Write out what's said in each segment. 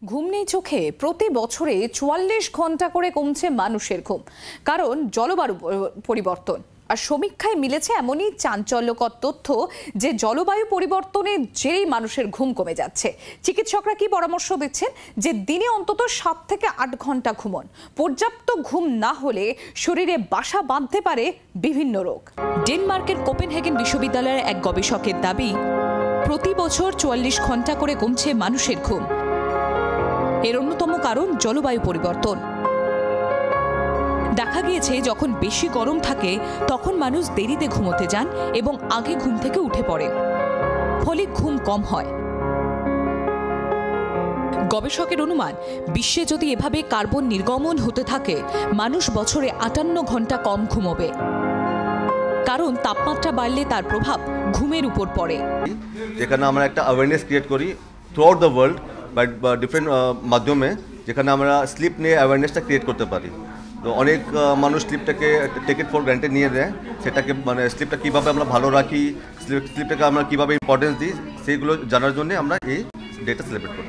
ঘুম নেই চোখে প্রতি বছরে ৪৪ ঘন্টা করে কমছে মানুষের ঘুম। কারণ জলবায়ু পরিবর্তন। আর সমীক্ষায় মিলেছে এমনই চাঞ্চল্যকর তথ্য যে জলবায়ু পরিবর্তনের জেরেই মানুষের ঘুম কমে যাচ্ছে। চিকিৎসকরা কি পরামর্শ দিচ্ছেন যে দিনে অন্তত ৭ থেকে ৮ ঘন্টা ঘুমন। পর্যাপ্ত ঘুম না হলে শরীরে বাসা বাঁধতে পারে বিভিন্ন রোগ। ডেনমার্কের কোপেনহেগেন বিশ্ববিদ্যালয়ের এক গবেষকের দাবি, প্রতি বছর ৪৪ ঘন্টা করে কমছে মানুষের ঘুম। এর অন্যতম কারণ জলবায়ু পরিবর্তন। দেখা গিয়েছে যখন বেশি গরম থাকে তখন মানুষ দেরিতে ঘুমোতে যান এবং আগে ঘুম থেকে উঠে পড়েন, ফলে ঘুম কম হয়। গবেষকের অনুমান, বিশ্বে যদি এভাবে কার্বন নির্গমন হতে থাকে মানুষ বছরে ৫৮ ঘন্টা কম ঘুমোবে। কারণ তাপমাত্রা বাড়লে তার প্রভাব ঘুমের উপর পড়ে। যেখানে আমরা একটা অ্যাওয়ারনেস ক্রিয়েট করি থ্রু আউট দ্য ওয়ার্ল্ড বা ডিফারেন্ট মাধ্যমে, যেখানে আমরা স্লিপ নিয়ে অ্যাওয়ারনেসটা ক্রিয়েট করতে পারি। তো অনেক মানুষ স্লিপটাকে টেক ইট ফর গ্রান্টেড নিয়ে দেয়, সেটাকে মানে স্লিপটা কীভাবে আমরা ভালো রাখি, স্লিপটাকে আমরা কীভাবে ইম্পর্টেন্স দিই, সেইগুলো জানার জন্য আমরা এই ডেটা সেলিব্রেট করি।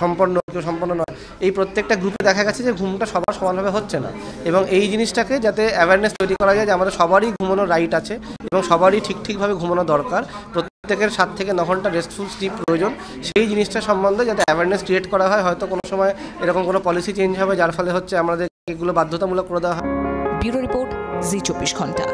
সম্পন্ন নয়, এই প্রত্যেকটা গ্রুপে দেখা গেছে যে ঘুমটা সবার সমানভাবে হচ্ছে না, এবং এই জিনিসটাকে যাতে অ্যাওয়ারনেস তৈরি করা যায় যে আমাদের সবারই ঘুমানোর রাইট আছে এবং সবারই ঠিকভাবে ঘুমানো দরকার, প্রত্যেকের ৭ থেকে ৯ ঘন্টা রেস্টফুল স্লিপ প্রয়োজন, সেই জিনিসটা সম্বন্ধে যাতে অ্যাওয়ারনেস ক্রিয়েট করা হয়। হয়তো কোনো সময় এরকম কোনো পলিসি চেঞ্জ হবে যার ফলে হচ্ছে আমাদের এগুলো বাধ্যতামূলক করে দেওয়া হয়। ব্যুরো রিপোর্ট, জি ২৪ ঘন্টা।